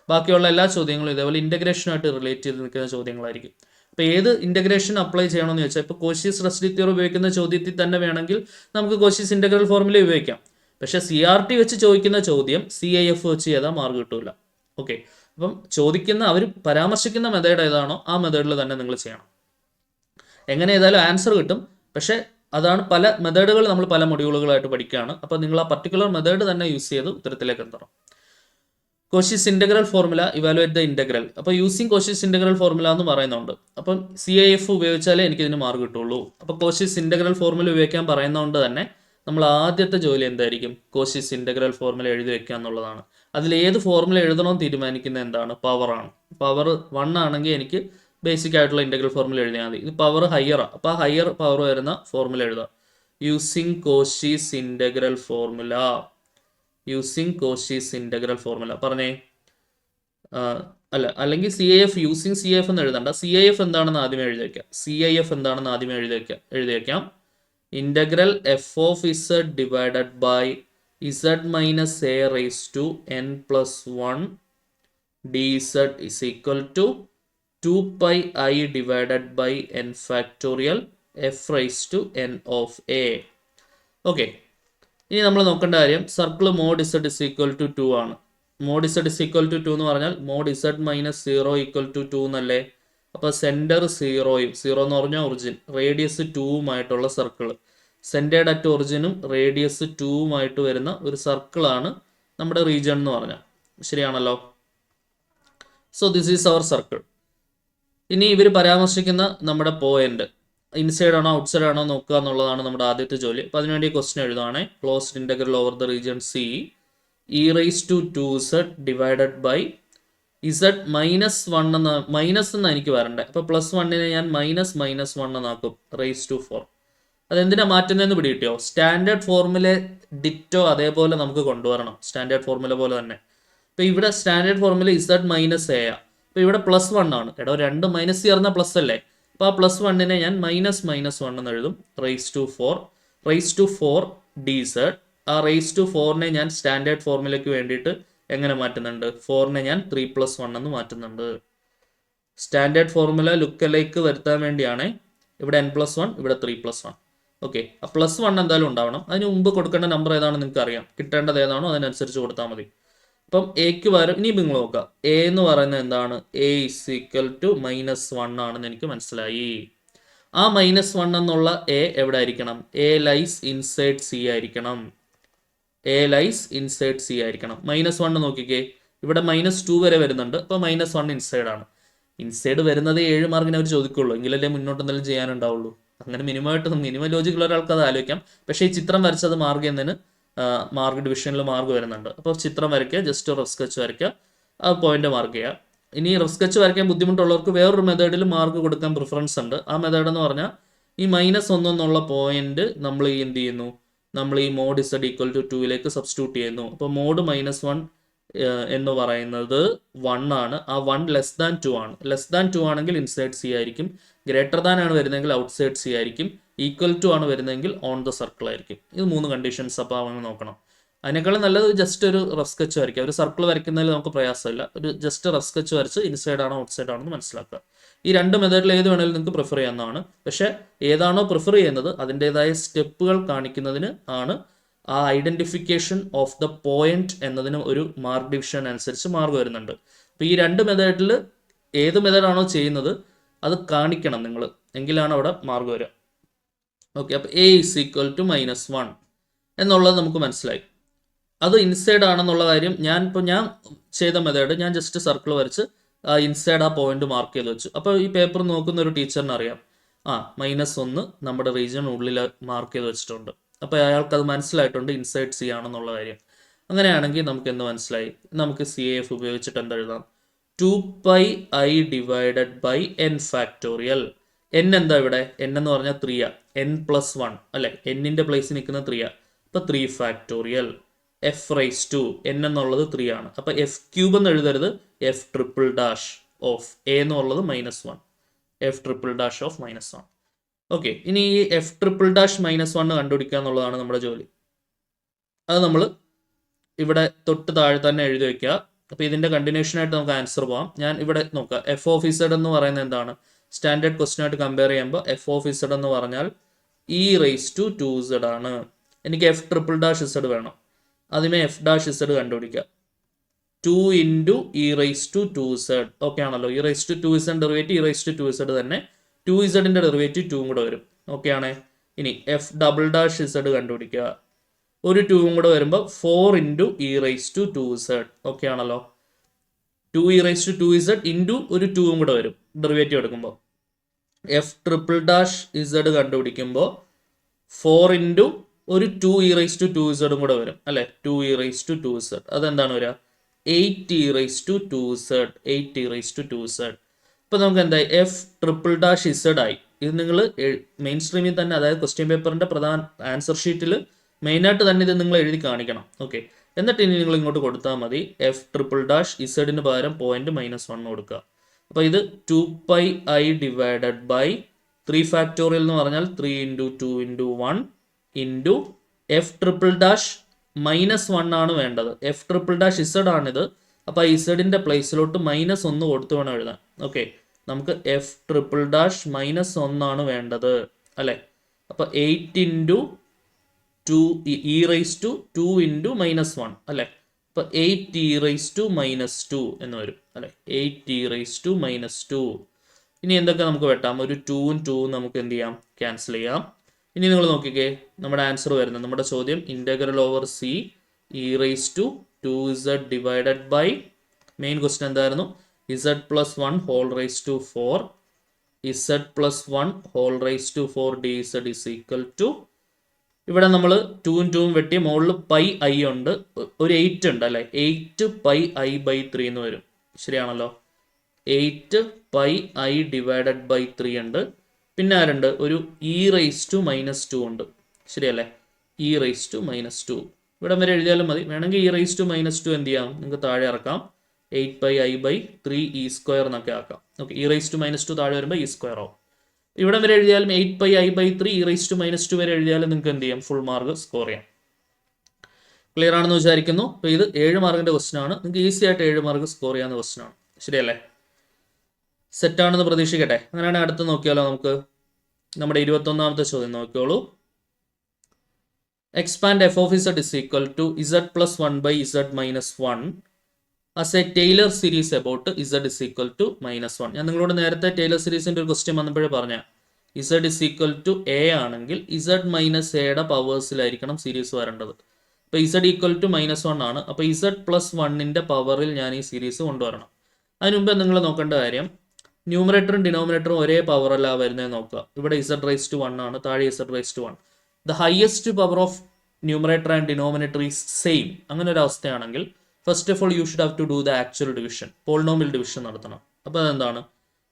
A: ബാക്കിയുള്ള എല്ലാ ചോദ്യങ്ങളും ഇതേപോലെ ഇൻ്റഗ്രേഷനുമായിട്ട് റിലേറ്റ് ചെയ്ത് നിൽക്കുന്ന ചോദ്യങ്ങളായിരിക്കും. അപ്പോൾ ഏത് ഇൻ്റഗ്രേഷൻ അപ്ലൈ ചെയ്യണമെന്ന് ചോദിച്ചാൽ, ഇപ്പോൾ കോഷീസ് റെസിഡ്യൂ തിയറി ഉപയോഗിക്കുന്ന ചോദ്യത്തിൽ തന്നെ വേണമെങ്കിൽ നമുക്ക് കോഷീസ് ഇൻ്റഗ്രൽ ഫോർമുല ഉപയോഗിക്കാം. പക്ഷേ CRT വെച്ച് ചോദിക്കുന്ന ചോദ്യം CIF വെച്ച് ചെയ്താൽ മാർക്ക് കിട്ടൂല. ഓക്കെ, അപ്പം ചോദിക്കുന്ന അവർ പരാമർശിക്കുന്ന മെത്തേഡ് ഏതാണോ ആ മെത്തേഡിൽ തന്നെ നിങ്ങൾ ചെയ്യണം. എങ്ങനെ ചെയ്താലും ആൻസർ കിട്ടും. പക്ഷേ അതാണ് പല മെത്തേഡുകൾ നമ്മൾ പല മൊഡ്യൂളുകളായിട്ട് പഠിക്കുകയാണ്. അപ്പോൾ നിങ്ങൾ ആ പർട്ടിക്കുലർ മെത്തേഡ് തന്നെ യൂസ് ചെയ്ത് ഉത്തരത്തിലേക്ക് എത്തണം. Cauchy's integral formula evaluate the integral. അപ്പോൾ യൂസിങ് കോഷീസ് ഇൻ്റഗ്രൽ ഫോർമുല എന്ന് പറയുന്നുണ്ട്. അപ്പം CIF ഉപയോഗിച്ചാലേ എനിക്കിതിന് മാർക്ക് കിട്ടുള്ളൂ. അപ്പോൾ കോഷീസ് ഇൻ്റഗ്രൽ ഫോർമുല ഉപയോഗിക്കാൻ പറയുന്നതുകൊണ്ട് തന്നെ നമ്മൾ ആദ്യത്തെ ജോലി എന്തായിരിക്കും? കോഷീസ് ഇൻ്റഗ്രൽ ഫോർമുല എഴുതി വെക്കുക എന്നുള്ളതാണ്. അതിൽ ഏത് ഫോർമുല എഴുതണമെന്ന് തീരുമാനിക്കുന്നത് എന്താണ്? പവറാണ്. പവർ 1 ആണെങ്കിൽ എനിക്ക് ബേസിക് ആയിട്ടുള്ള ഇൻ്റഗ്രൽ ഫോർമുല എഴുതിയാൽ മതി. ഇത് പവർ ഹയറാണ്, അപ്പോൾ ആ ഹയർ പവർ വരുന്ന ഫോർമുല എഴുതുക. Using Cauchy's integral formula. Using Cauchy's integral formula പറഞ്ഞേ. അല്ലെങ്കിൽ CIF യൂസിങ് CIF എന്ന് എഴുതണ്ട. CIF എന്താണെന്ന് ആദ്യമേ എഴുതി വയ്ക്കാം. CIF എന്താണെന്ന് ആദ്യമേ എഴുതി വയ്ക്കാം. Integral f of z divided by z minus a raised to n plus 1 dz is equal to 2 pi I divided by n factorial f raised to n of a. Okay, ഇനി നമ്മൾ നോക്കേണ്ട കാര്യം circle mod z is equal to 2 ആണ്. Mod z is equal to 2 എന്ന് പറഞ്ഞാൽ mod z minus 0 equal to 2 എന്നല്ലേ? അപ്പോൾ centre 0യും 0 എന്ന് പറഞ്ഞാൽ ഒറിജിൻ, റേഡിയസ് 2ഉമായിട്ടുള്ള സർക്കിൾ, സെൻറ്റേഡ് അറ്റ് ഒറിജിനും റേഡിയസ് 2ഉമായിട്ട് വരുന്ന ഒരു സർക്കിളാണ് നമ്മുടെ റീജിയൻ എന്ന് പറഞ്ഞാൽ. ശരിയാണല്ലോ? So this is our circle. ഇനി ഇവർ പരാമർശിക്കുന്ന നമ്മുടെ പോയിന്റ് ഇൻസൈഡ് ആണോ ഔട്ട്സൈഡ് ആണോ നോക്കുക എന്നുള്ളതാണ് നമ്മുടെ ആദ്യത്തെ ജോലി. അപ്പോൾ അതിനുവേണ്ടി ക്വസ്റ്റ്യൻ എഴുതുകയാണെ. Closed integral over the region C e⁻²z divided by z -1 എന്ന് മൈനസ് എന്ന് എനിക്ക് വരണ്ടേ. അപ്പോൾ +1നെ ഞാൻ -1 എന്നാക്കും ⁻⁴. അതെന്തിനാ മാറ്റുന്നതെന്ന് പിടികിട്ടിയോ? സ്റ്റാൻഡേർഡ് ഫോർമുല ഡിറ്റോ അതേപോലെ നമുക്ക് കൊണ്ടുവരണം. സ്റ്റാൻഡേർഡ് ഫോർമുല പോലെ തന്നെ. അപ്പോൾ ഇവിടെ standard formula z minus a. അപ്പോൾ ഇവിടെ +1 ആണ്. എടോ 2 മൈനസ് ചേർന്ന പ്ലസ് അല്ലേ? അപ്പോൾ ആ +1നെ ഞാൻ -1 എന്ന് എഴുതും ⁻⁴ dz. ആ ⁻⁴ ഞാൻ സ്റ്റാൻഡേർഡ് ഫോർമുലയ്ക്ക് വേണ്ടിയിട്ട് എങ്ങനെ മാറ്റുന്നുണ്ട്? 4നെ ഞാൻ 3+1 എന്ന് മാറ്റുന്നുണ്ട്. സ്റ്റാൻഡേർഡ് ഫോർമുല ലുക്കലേക്ക് വരുത്താൻ വേണ്ടിയാണ്. ഇവിടെ n+1, ഇവിടെ 3+1. ഓക്കെ, ആ +1 എന്തായാലും ഉണ്ടാവണം. അതിന് മുമ്പ് കൊടുക്കേണ്ട നമ്പർ ഏതാണെന്ന് നിങ്ങൾക്ക് അറിയാം. കിട്ടേണ്ടത് ഏതാണോ അതിനനുസരിച്ച് കൊടുത്താൽ മതി. അപ്പം എക്ക് പകരം ഇനി നിങ്ങൾ നോക്കുക. എ എന്ന് പറയുന്നത് എന്താണ്? a = -1 ആണെന്ന് എനിക്ക് മനസ്സിലായി. ആ -1 എന്നുള്ള a എവിടെ ആയിരിക്കണം? a ലൈസ് ഇൻസൈഡ് C ആയിരിക്കണം. a ലൈസ് ഇൻസൈഡ് C ആയിരിക്കണം. -1 നോക്കിക്കേ, ഇവിടെ -2 വരെ വരുന്നുണ്ട്. അപ്പോൾ -1 ഇൻസൈഡ് ആണ്. ഇൻസൈഡ് വരുന്നത് 7 മാർക്കിന് അവർ ചോദിക്കുള്ളൂ. എങ്കിലല്ലേ മുന്നോട്ട് എന്തെങ്കിലും ചെയ്യാനുണ്ടാവുള്ളൂ. അങ്ങനെ മിനിമം ലോജിക്കുള്ള ഒരാൾക്ക് അത് ആലോചിക്കാം. പക്ഷേ ഈ ചിത്രം വരച്ചത് മാർക്ക് ചെയ്യുന്നതിന് മാർക്ക് ഡിവിഷനിൽ മാർക്ക് വരുന്നുണ്ട്. അപ്പോൾ ചിത്രം വരയ്ക്കുക, ജസ്റ്റ് റഫ് സ്കെച്ച് വരയ്ക്കുക, ആ പോയിന്റ് മാർക്ക് ചെയ്യുക. ഇനി റഫ് സ്കെച്ച് വരയ്ക്കാൻ ബുദ്ധിമുട്ടുള്ളവർക്ക് വേറൊരു മെത്തേഡിൽ മാർക്ക് കൊടുക്കാൻ പ്രിഫറൻസ് ഉണ്ട്. ആ മെത്തേഡ് എന്ന് പറഞ്ഞാൽ ഈ -1 എന്നുള്ള പോയിന്റ് നമ്മൾ ഈ എന്ത് ചെയ്യുന്നു, നമ്മൾ ഈ മോഡ് ഇസഡ് ഈക്വൽ ടു 2ലേക്ക് സബ്സ്റ്റിറ്റ്യൂട്ട് ചെയ്യുന്നു. അപ്പോൾ മോഡ് -1 എന്ന് പറയുന്നത് 1 ആണ്. ആ 1 ലെസ് ദാൻ 2 ആണ്. ലെസ് ദാൻ 2 ആണെങ്കിൽ ഇൻസൈഡ് സി ആയിരിക്കും, ഗ്രേറ്റർ ദാൻ ആണ് വരുന്നതെങ്കിൽ ഔട്ട്സൈഡ് സി ആയിരിക്കും, ഈക്വൽ ടു ആണ് വരുന്നതെങ്കിൽ ഓൺ ദ സർക്കിൾ ആയിരിക്കും. ഇത് 3 കണ്ടീഷൻസ് അപ്പോൾ അവന് നോക്കണം. അതിനേക്കാളും നല്ലത് ജസ്റ്റ് ഒരു റഫ് സ്കെച്ച് വരയ്ക്കുക. ഒരു സർക്കിൾ വരയ്ക്കുന്നതിൽ നമുക്ക് പ്രയാസമില്ല. ഒരു ജസ്റ്റ് റഫ് സ്കെച്ച് വരച്ച് ഇൻസൈഡ് ആണോ ഔട്ട്സൈഡ് ആണോ എന്ന് മനസ്സിലാക്കുക. ഈ 2 മെത്തേഡിൽ ഏത് വേണമെങ്കിലും നിങ്ങൾക്ക് പ്രിഫർ ചെയ്യാവുന്നതാണ്. പക്ഷേ ഏതാണോ പ്രിഫർ ചെയ്യുന്നത് അതിൻ്റെതായ സ്റ്റെപ്പുകൾ കാണിക്കുന്നതിന് ആണ് ആ ഐഡന്റിഫിക്കേഷൻ ഓഫ് ദ പോയിന്റ് എന്നതിന് ഒരു മാർക്ക് ഡിവിഷൻ അനുസരിച്ച് മാർക്ക് വരുന്നുണ്ട്. അപ്പോൾ ഈ 2 മെത്തേഡിൽ ഏത് മെത്തേഡാണോ ചെയ്യുന്നത് അത് കാണിക്കണം നിങ്ങൾ, എങ്കിലാണ് അവിടെ മാർക്ക് വരിക. ഓക്കെ, അപ്പോൾ A ഈസ് ഈക്വൽ ടു -1 എന്നുള്ളത് നമുക്ക് മനസ്സിലായി. അത് ഇൻസൈഡ് ആണെന്നുള്ള കാര്യം ഞാൻ ചെയ്ത മെത്തേഡ്, ഞാൻ ജസ്റ്റ് സർക്കിൾ വരച്ച് ഇൻസൈഡ് ആ പോയിന്റ് മാർക്ക് ചെയ്ത് വെച്ചു. അപ്പോൾ ഈ പേപ്പർ നോക്കുന്ന ഒരു ടീച്ചറിന് അറിയാം -1 നമ്മുടെ റീജിയനുള്ളിൽ മാർക്ക് ചെയ്ത് വെച്ചിട്ടുണ്ട്. അപ്പോൾ അയാൾക്ക് അത് മനസ്സിലായിട്ടുണ്ട് ഇൻസൈഡ് സി ആണെന്നുള്ള കാര്യം. അങ്ങനെയാണെങ്കിൽ നമുക്ക് എന്ത് മനസ്സിലായി, നമുക്ക് CAF ഉപയോഗിച്ചിട്ട് എന്തെഴുതാം, 2πi divided by n factorial. n എന്താ ഇവിടെ, n എന്ന് പറഞ്ഞാൽ 3 n+1 അല്ലെ, n-ന്റെ പ്ലേസിൽ നിൽക്കുന്ന 3. അപ്പോൾ 3 factorial f raise to n എന്നുള്ളത് 3 ആണ്. അപ്പോൾ f³ എന്ന് എഴുതരുത്, f∭' ഓഫ് a എന്നുള്ളത് -1, f∭' ഓഫ് -1. ഓക്കെ, ഇനി ഈ f∭' കണ്ടുപിടിക്കുക എന്നുള്ളതാണ് നമ്മുടെ ജോലി. അത് നമ്മൾ ഇവിടെ തൊട്ട് താഴെ തന്നെ എഴുതി വയ്ക്കുക. അപ്പോൾ ഇതിന്റെ കണ്ടിന്യൂഷൻ ആയിട്ട് നമുക്ക് ആൻസർ പോകാം. ഞാൻ ഇവിടെ നോക്കുക, f(z) എന്ന് പറയുന്നത് എന്താണ്, സ്റ്റാൻഡേർഡ് ക്വസ്റ്റ്യൻ ആയിട്ട് കമ്പയർ ചെയ്യുമ്പോൾ f(z) എന്ന് പറഞ്ഞാൽ e⁻²z ആണ്. എനിക്ക് f∭z വേണം. ആദ്യമേ f'(z) കണ്ടുപിടിക്കുക. 2 × e⁻²z. ഓക്കെ ആണല്ലോ, e⁻²z ഡെറിവേറ്റീവ് e⁻²z തന്നെ, 2zന്റെ ഡെറിവേറ്റീവ് 2 കൂടെ വരും. ഓക്കെ ആണ്. ഇനി f'(z) കണ്ടുപിടിക്കുക. ഒരു 2 കൂടെ വരുമ്പോൾ 4 × e⁻²z. ഓക്കെ ആണല്ലോ, 2e⁻²z ഇൻറ്റു ഒരു 2 കൂടെ വരും ഡെറിവേറ്റീവ് എടുക്കുമ്പോൾ. f'(z) കണ്ടുപിടിക്കുമ്പോൾ 4 × ഒരു 2e⁻²z കൂടെ വരും അല്ലെ, 2e⁻²z. അതെന്താണ് വരിക, 8e⁻²z. 8e⁻²z. ഇപ്പൊ നമുക്ക് എന്തായി, f'(z) ആയി. ഇത് നിങ്ങൾ മെയിൻ സ്ട്രീമിൽ തന്നെ, അതായത് ക്വസ്റ്റ്യൻ പേപ്പറിന്റെ പ്രധാന ആൻസർ ഷീറ്റിൽ മെയിനായിട്ട് തന്നെ ഇത് നിങ്ങൾ എഴുതി കാണിക്കണം. ഓക്കെ, എന്നിട്ട് ഇനി നിങ്ങൾ ഇങ്ങോട്ട് കൊടുത്താൽ മതി, f'(z) പകരം പോയിന്റ് -1 കൊടുക്കുക. അപ്പോൾ ഇത് 2πi ഡിവൈഡഡ് ബൈ 3 ഫാക്ടോറിയൽ എന്ന് പറഞ്ഞാൽ 3 × 2 × 1 ഇൻറ്റു f'(-1) ആണ് വേണ്ടത്. f'(z) ആണിത്. അപ്പോൾ ഇസഡിന്റെ പ്ലേസിലോട്ട് -1 കൊടുത്തു വേണം എഴുതാൻ. ഓക്കെ, നമുക്ക് f'(-1) ആണ് വേണ്ടത് അല്ലെ. അപ്പൊ 8 × 2 e⁻² × -1 അല്ലെ. അപ്പൊ 8e⁻² എന്ന് വരും അല്ലെ, 8e⁻². ഇനി എന്തൊക്കെ നമുക്ക് വെട്ടാം, ഒരു 2ഉം 2ഉം നമുക്ക് എന്ത് ചെയ്യാം, ക്യാൻസൽ ചെയ്യാം. ഇനി നിങ്ങൾ നോക്കിക്കേ, നമ്മുടെ ആൻസർ വരുന്നത്, നമ്മുടെ ചോദ്യം (c e⁻²z divided by main question എന്തായിരുന്നു, z+1 whole raise to 4 z+1 whole raise to 4 dz is equal to, ഇവിടെ നമ്മൾ 2ഉം 2ഉം വെട്ടി, മുകളിൽ πi ഉണ്ട്, ഒരു 8 ഉണ്ട് അല്ലെ, 8πi/3 എന്ന് വരും. ശരിയാണല്ലോ, 8πi ഡിവൈഡഡ് ബൈ 3 ഉണ്ട്. പിന്നെ ആരുണ്ട്, ഒരു e⁻² ഉണ്ട്. ശരിയല്ലേ, e⁻². ഇവിടെ വരെ എഴുതിയാലും മതി, വേണമെങ്കിൽ e⁻² എന്ത് ചെയ്യാം, നിങ്ങൾക്ക് താഴെ ഇറക്കാം, 8πi/3 e² എന്നൊക്കെ ആക്കാം. ഓക്കെ, e⁻² താഴെ വരുമ്പോൾ e² ആവും. ഇവിടെ വരെ എഴുതിയാലും 8πi/3 e⁻² വരെ എഴുതിയാലും നിങ്ങൾക്ക് എന്ത് ചെയ്യാം, ഫുൾ മാർക്ക് സ്കോർ ചെയ്യാം. ക്ലിയർ ആണെന്ന് വിചാരിക്കുന്നു. അപ്പോൾ ഇത് 7 മാർക്കിന്റെ ക്വസ്റ്റ്യൻ ആണ്, നിങ്ങൾക്ക് ഈസി ആയിട്ട് 7 മാർക്ക് സ്കോർ ചെയ്യാവുന്ന ക്വസ്റ്റ്യൻ ആണ്. ശരിയല്ലേ, സെറ്റ് ആണെന്ന് പ്രതീക്ഷിക്കട്ടെ. അങ്ങനെയാണെങ്കിൽ അടുത്ത് നോക്കിയാലോ, നമുക്ക് നമ്മുടെ 21ാമത്തെ ചോദ്യം നോക്കിയോളൂ. Expand f(z) is equal to z+1/z-1 as a Taylor series about z is equal to -1. ഞാൻ നിങ്ങളോട് നേരത്തെ ടൈലർ സീരീസിന്റെ ഒരു ക്വസ്റ്റ്യൻ വന്നപ്പോഴേ പറഞ്ഞ, z is equal to a ആണെങ്കിൽ z - a പവേഴ്സിലായിരിക്കണം സീരീസ് വരേണ്ടത്. അപ്പോൾ z equal to -1 ആണ്. അപ്പോൾ z+1ന്റെ പവറിൽ ഞാൻ ഈ സീരീസ് കൊണ്ടുവരണം. അതിന് മുമ്പ് നിങ്ങൾ നോക്കേണ്ട കാര്യം, ന്യൂമറേറ്ററും ഡിനോമിനേറ്ററും ഒരേ പവർ അല്ല വരുന്നത് നോക്കുക. ഇവിടെ z⁻1 ആണ്, താഴെ z⁻1. The highest power of numerator and denominator is same. അങ്ങനെ ഒരു അവസ്ഥയാണെങ്കിൽ first of all you should have to do the actual division, polynomial division നടത്തണം. അപ്പോൾ അതെന്താണ്,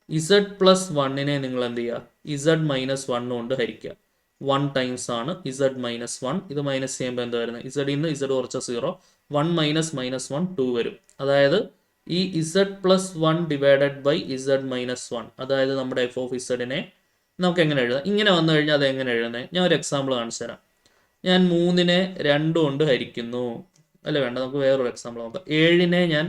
A: ഇസഡ് പ്ലസ് വണ്ണിനെ നിങ്ങൾ എന്ത് ചെയ്യുക, ഇസഡ് മൈനസ് വൺ കൊണ്ട് ഹരിക്കുക. 1 ടൈംസ് ആണ് ഇസഡ് മൈനസ് വൺ. ഇത് മൈനസ് ചെയ്യുമ്പോൾ എന്താ വരുന്നത്, ഇസഡിൽ നിന്ന് ഇസഡ് കുറച്ച 0, 1 മൈനസ് മൈനസ് 1 2 വരും. അതായത് ഈ Z plus one divided by Z minus one, അതായത് നമ്മുടെ എഫ് ഓഫ് ഇസഡിനെ നമുക്ക് എങ്ങനെ എഴുതാം, ഇങ്ങനെ വന്നു കഴിഞ്ഞാൽ അത് എങ്ങനെ എഴുതുന്നത്, ഞാൻ ഒരു എക്സാമ്പിൾ കാണിച്ചു തരാം. ഞാൻ 3നെ 2 കൊണ്ട് ഹരിക്കുന്നു, അല്ല വേണ്ട, നമുക്ക് വേറൊരു എക്സാമ്പിൾ നോക്കാം. 7നെ ഞാൻ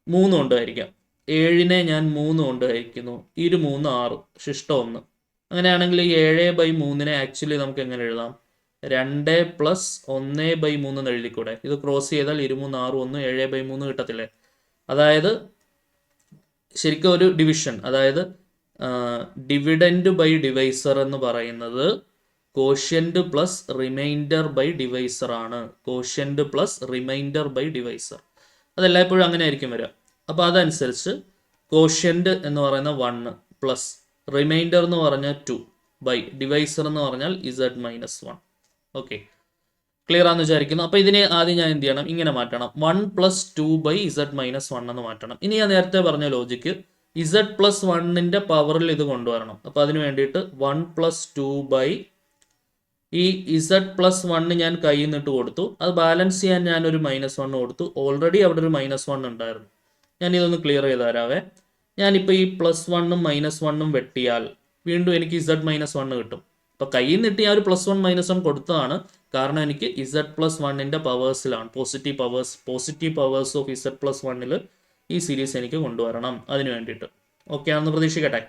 A: 3 കൊണ്ട് ഹരിക്കാം. 7നെ ഞാൻ 3 കൊണ്ട് ഹരിക്കുന്നു. 2 3 6, ശിഷ്ടം 1. അങ്ങനെയാണെങ്കിൽ ഈ 7/3നെ ആക്ച്വലി നമുക്ക് എങ്ങനെ എഴുതാം, 2 പ്ലസ് 1/3 എന്ന് എഴുതിക്കൂടെ. ഇത് ക്രോസ് ചെയ്താൽ 2 3 6 1 7/3 കിട്ടത്തില്ലേ. അതായത് ശരിക്കും ഒരു ഡിവിഷൻ, അതായത് ഡിവിഡൻഡ് ബൈ ഡിവൈസർ എന്ന് പറയുന്നത് quotient plus remainder by divisor ആണ്. Quotient plus remainder by divisor, അതെല്ലായ്പ്പോഴും അങ്ങനെ ആയിരിക്കും വരിക. അപ്പോൾ അതനുസരിച്ച് കോഷ്യന്റ് എന്ന് പറയുന്ന 1 പ്ലസ് റിമൈൻഡർ എന്ന് പറഞ്ഞാൽ 2 ബൈ ഡിവൈസർ എന്ന് പറഞ്ഞാൽ ഇസഡ് മൈനസ് 1. ഓക്കെ, ക്ലിയർ ആണെന്ന് വിചാരിക്കുന്നു. അപ്പോൾ ഇതിനെ ആദ്യം ഞാൻ എന്ത് ചെയ്യണം, ഇങ്ങനെ മാറ്റണം. 1 പ്ലസ് 2 ബൈ ഇസഡ് മൈനസ് 1 എന്ന് മാറ്റണം. ഇനി ഞാൻ നേരത്തെ പറഞ്ഞ ലോജിക്ക് ഇസഡ് പ്ലസ് 1ന്റെ പവറിൽ ഇത് കൊണ്ടുവരണം. അപ്പോൾ അതിന് വേണ്ടിയിട്ട് 1 പ്ലസ് 2 ബൈ ഈ ഇസഡ് പ്ലസ് 1 ഞാൻ കയ്യിൽ നിന്നിട്ട് കൊടുത്തു. അത് ബാലൻസ് ചെയ്യാൻ ഞാനൊരു -1 കൊടുത്തു. ഓൾറെഡി അവിടെ ഒരു -1 ഉണ്ടായിരുന്നു. ഞാൻ ഇതൊന്ന് ക്ലിയർ ചെയ്ത് തരാവേ. ഞാനിപ്പോൾ ഈ +1ഉം -1ഉം വെട്ടിയാൽ വീണ്ടും എനിക്ക് ഇസഡ് -1 കിട്ടും. അപ്പോൾ കയ്യിൽ നിന്നിട്ട് ഞാൻ ഒരു +1 -1 കൊടുത്തതാണ്, കാരണം എനിക്ക് ഇസഡ് പ്ലസ് 1ന്റെ പവേഴ്സിലാണ്, positive powers of Z plus 1ൽ ഈ സീരീസ് എനിക്ക് കൊണ്ടുവരണം. അതിന് വേണ്ടിയിട്ട് ഓക്കെ ആണെന്ന് പ്രതീക്ഷിക്കട്ടെ.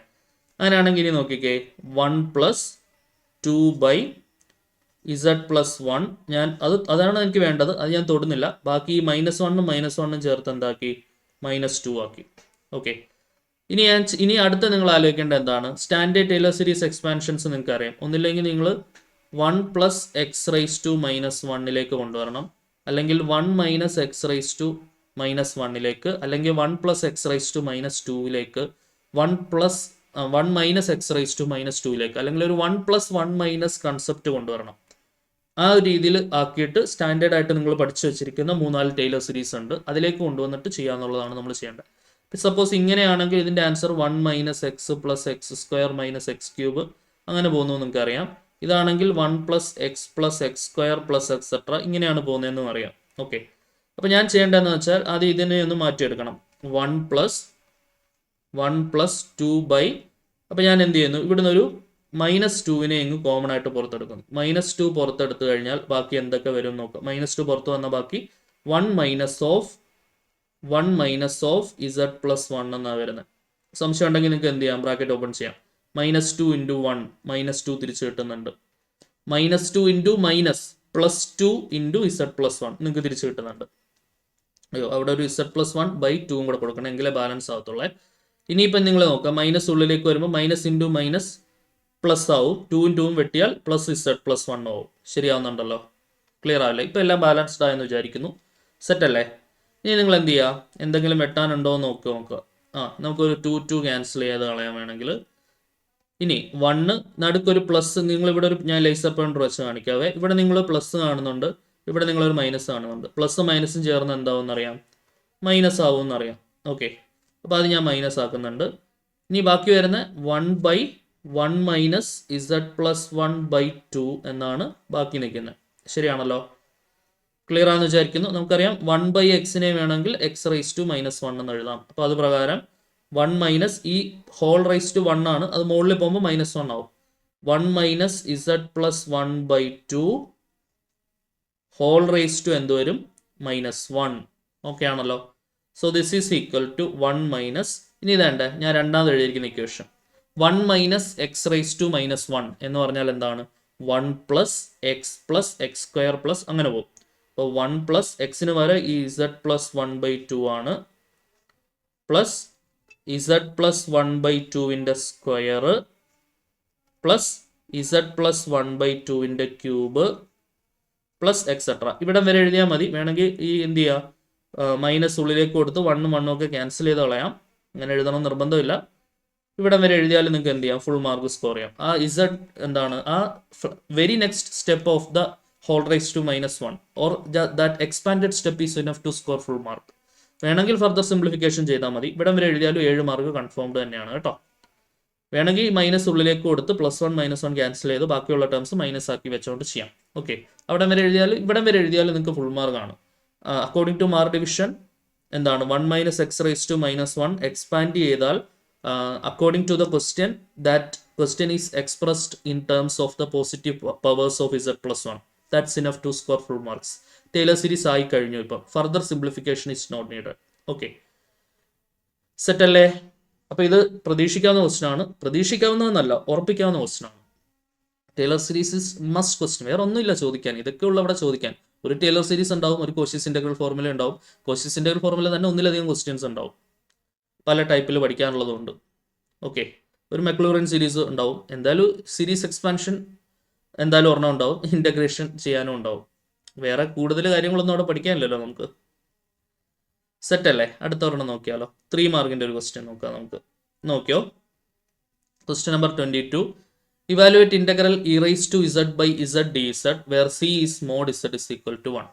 A: അങ്ങനെയാണെങ്കിൽ ഇനി നോക്കിക്കേ, 1 പ്ലസ് 2 ബൈ ഇസഡ് പ്ലസ് 1, ഞാൻ അതാണ് എനിക്ക് വേണ്ടത്, അത് ഞാൻ തൊടുന്നില്ല. ബാക്കി ഈ -1ഉം -1ഉം ചേർത്ത് എന്താക്കി, -2 ആക്കി. ഓക്കെ, ഇനി അടുത്ത നിങ്ങൾ ആലോചിക്കേണ്ടത് എന്താണ്, സ്റ്റാൻഡേർഡ് ടൈലർ സീരീസ് എക്സ്പാൻഷൻസ് നിങ്ങൾക്ക് അറിയാം. ഒന്നില്ലെങ്കിൽ നിങ്ങൾ 1 പ്ലസ് എക്സ് റൈസ് ടു -1ലേക്ക് കൊണ്ടുവരണം, അല്ലെങ്കിൽ 1 മൈനസ് എക്സ് റൈസ് ടു -1ലേക്ക്, അല്ലെങ്കിൽ 1 പ്ലസ് എക്സ് റൈസ് ടു -2ലേക്ക്, 1 മൈനസ് എക്സ് റൈസ് ടു -2ലേക്ക്, അല്ലെങ്കിൽ ഒരു 1 പ്ലസ് 1 മൈനസ് കൺസെപ്റ്റ് കൊണ്ടുവരണം. ആ ഒരു രീതിയിൽ ആക്കിയിട്ട് സ്റ്റാൻഡേർഡ് ആയിട്ട് നിങ്ങൾ പഠിച്ചു വെച്ചിരിക്കുന്ന 3-4 ടൈലർ സീരീസ് ഉണ്ട്, അതിലേക്ക് കൊണ്ടുവന്നിട്ട് ചെയ്യാന്നുള്ളതാണ് നമ്മൾ ചെയ്യേണ്ടത്. സപ്പോസ് ഇങ്ങനെയാണെങ്കിൽ ഇതിൻ്റെ answer 1 minus X plus X square minus X cube അങ്ങനെ പോകുന്നു നിങ്ങൾക്ക് അറിയാം. ഇതാണെങ്കിൽ 1 plus X plus X square plus etcetera ഇങ്ങനെയാണ് പോകുന്നതെന്നും അറിയാം. ഓക്കെ, അപ്പോൾ ഞാൻ ചെയ്യേണ്ടതെന്ന് വെച്ചാൽ ആദ്യം ഇതിനെ ഒന്ന് മാറ്റിയെടുക്കണം. 1 പ്ലസ് 2 ബൈ, അപ്പോൾ ഞാൻ എന്ത് ചെയ്യുന്നു, ഇവിടുന്ന് ഒരു -2നെ ഇങ്ങ് കോമൺ ആയിട്ട് പുറത്തെടുക്കുന്നു. -2 പുറത്തെടുത്തു കഴിഞ്ഞാൽ ബാക്കി എന്തൊക്കെ വരും നോക്കാം. -2 പുറത്ത് വന്ന ബാക്കി 1 മൈനസ് ഓഫ് ഇസഡ് പ്ലസ് 1 എന്നാണ് വരുന്നത്. സംശയം ഉണ്ടെങ്കിൽ നിങ്ങൾക്ക് എന്ത് ചെയ്യാം, ബ്രാക്കറ്റ് ഓപ്പൺ ചെയ്യാം. -2 ഇൻറ്റു 1 -2 തിരിച്ച് കിട്ടുന്നുണ്ട്. -2 ഇൻറ്റു +2 ഇൻറ്റു ഇസഡ് പ്ലസ് 1 നിങ്ങൾക്ക് തിരിച്ച് കിട്ടുന്നുണ്ട്. അയ്യോ, അവിടെ ഒരു ഇസഡ് പ്ലസ് 1 ബൈ 2 കൂടെ കൊടുക്കണം, എങ്കിലേ ബാലൻസ് ആകത്തുള്ളേ. ഇനിയിപ്പം നിങ്ങൾ നോക്കാം, മൈനസ് ഉള്ളിലേക്ക് വരുമ്പോൾ മൈനസ് ഇൻറ്റു മൈനസ് പ്ലസ് ആവും, 2ഉം 2ഉം വെട്ടിയാൽ പ്ലസ് ഇസഡ് പ്ലസ് 1 ആവും. ശരിയാവുന്നുണ്ടല്ലോ, ക്ലിയർ ആവില്ലേ? ഇപ്പം എല്ലാം ബാലൻസ്ഡ് ആയെന്ന് വിചാരിക്കുന്നു. സെറ്റ് അല്ലേ? ഇനി നിങ്ങൾ എന്ത് ചെയ്യുക, എന്തെങ്കിലും വെട്ടാനുണ്ടോ എന്ന് നോക്കുക. നമുക്കൊരു 2 ക്യാൻസൽ ചെയ്ത് കളയാൻ വേണമെങ്കിൽ. ഇനി 1 നടുക്കൊരു പ്ലസ്, നിങ്ങളിവിടെ ഞാൻ ലേസർ പോയിന്റർ വെച്ച് കാണിക്കാവേ. ഇവിടെ നിങ്ങൾ പ്ലസ് കാണുന്നുണ്ട്, ഇവിടെ നിങ്ങളൊരു മൈനസ് കാണുന്നുണ്ട്. പ്ലസ് മൈനസും ചേർന്ന് എന്താവും അറിയാം, മൈനസ് ആവും എന്നറിയാം. ഓക്കെ, അപ്പോൾ അത് ഞാൻ മൈനസ് ആക്കുന്നുണ്ട്. ഇനി ബാക്കി വരുന്ന 1/1 മൈനസ് ഇസഡ് പ്ലസ് 1/2 എന്നാണ് ബാക്കി നിൽക്കുന്നത്. ശരിയാണല്ലോ, ക്ലിയർ ആണെന്ന് വിചാരിക്കുന്നു. നമുക്കറിയാം 1/xനെ വേണമെങ്കിൽ എക്സ് റൈസ് ടു -1 എന്ന് എഴുതാം. അപ്പോൾ അത് പ്രകാരം 1 മൈനസ് ഈ ഹോൾ റൈസ് ടു 1 ആണ്, അത് മുകളിൽ പോകുമ്പോൾ -1 ആവും. 1 minus Z plus 1/2 whole raise to എന്ത് വരും, -1. ഓക്കെ ആണല്ലോ. So this is equal to 1 minus, ഇനി ഇതേണ്ട ഞാൻ രണ്ടാമത് എഴുതിയിരിക്കുന്ന equation 1 minus X raise to -1 എന്ന് പറഞ്ഞാൽ എന്താണ്, 1 plus X plus X square plus അങ്ങനെ പോകും. അപ്പോൾ 1 പ്ലസ് എക്സിന് വരെ ഈ ഇസഡ് പ്ലസ് 1/2 ആണ്, പ്ലസ് ഇസഡ് പ്ലസ് 1/2ന്റെ സ്ക്വയർ പ്ലസ് ഇസഡ് പ്ലസ് 1/2ന്റെ ക്യൂബ് പ്ലസ് എക്സെട്ര. ഇവിടെ വരെ എഴുതിയാൽ മതി. വേണമെങ്കിൽ ഈ എന്ത് ചെയ്യുക, മൈനസ് ഉള്ളിലേക്ക് കൊടുത്ത് 1ഉം 1ഉം ഒക്കെ ക്യാൻസൽ ചെയ്ത് കളയാം. അങ്ങനെ എഴുതണം നിർബന്ധമില്ല. ഇവിടെ വരെ എഴുതിയാലും നിങ്ങൾക്ക് എന്ത് ചെയ്യാം, ഫുൾ മാർക്ക് സ്കോർ ചെയ്യാം. ആ ഇസഡ് എന്താണ്, ആ very next step of the whole raised to -1 or that expanded step is enough to score full mark. വേണമെങ്കിൽ ഫർദർ സിംപ്ലിഫിക്കേഷൻ ചെയ്താൽ മതി. ഇവിടം വരെ എഴുതിയാലും 7 മാർക്ക് കൺഫേംഡ് തന്നെയാണ് കേട്ടോ. വേണമെങ്കിൽ മൈനസ് ഉള്ളിലേക്ക് കൊടുത്ത് +1 -1 ക്യാൻസൽ ചെയ്ത് ബാക്കിയുള്ള ടേംസ് മൈനസ് ആക്കി വെച്ചുകൊണ്ട് ചെയ്യാം. ഓക്കെ, അവിടെ വരെ എഴുതിയാലും ഇവിടം വരെ എഴുതിയാലും നിങ്ങൾക്ക് ഫുൾ മാർക്കാണ്. അക്കോർഡിംഗ് ടു മാർക്ക് ഡിവിഷൻ എന്താണ് 1 - x raised to -1 എക്സ്പാൻഡ് ചെയ്താൽ according to the question that question is expressed in terms of the positive powers of z+1. That's enough to score full marks. Taylor series ആയി കഴിഞ്ഞു. ഇപ്പം further simplification is not needed. Okay, set അല്ലേ? അപ്പോൾ ഇത് പ്രതീക്ഷിക്കാവുന്ന question ആണ്. പ്രതീക്ഷിക്കാവുന്നതെന്നല്ല, ഉറപ്പിക്കാവുന്ന ക്വസ്റ്റ്യൻ ആണ്. Taylor series is must question. വേറെ ഒന്നുമില്ല ചോദിക്കാൻ, ഇതൊക്കെ ഉള്ള അവിടെ ചോദിക്കാൻ. ഒരു ടൈലർ സീരീസ് ഉണ്ടാവും, ഒരു കോഷ്യസ് ഇന്റഗ്രൽ ഫോർമുല ഉണ്ടാവും. കോഷ്യസ് ഇന്റഗ്രൽ ഫോർമുല തന്നെ ഒന്നിലധികം ക്വസ്റ്റ്യൻസ് ഉണ്ടാവും, പല ടൈപ്പിൽ പഠിക്കാനുള്ളതുകൊണ്ട്. ഓക്കെ, ഒരു മെക്ലൂറിൻ സീരീസ് ഉണ്ടാവും. എന്തായാലും സീരീസ് എക്സ്പാൻഷൻ എന്തായാലും ഒരെണ്ണം ഉണ്ടാവും, ഇൻ്റഗ്രേഷൻ ചെയ്യാനും ഉണ്ടാവും. വേറെ കൂടുതൽ കാര്യങ്ങളൊന്നും അവിടെ പഠിക്കാനില്ലല്ലോ നമുക്ക്. സെറ്റ് അല്ലേ? അടുത്ത ഒരെണ്ണം നോക്കിയാലോ. 3 മാർക്കിൻ്റെ ഒരു ക്വസ്റ്റ്യൻ നോക്കാം നമുക്ക്. നോക്കിയോ, question number 22. Evaluate integral e raised to z by z dz where c is mod z is equal to 1.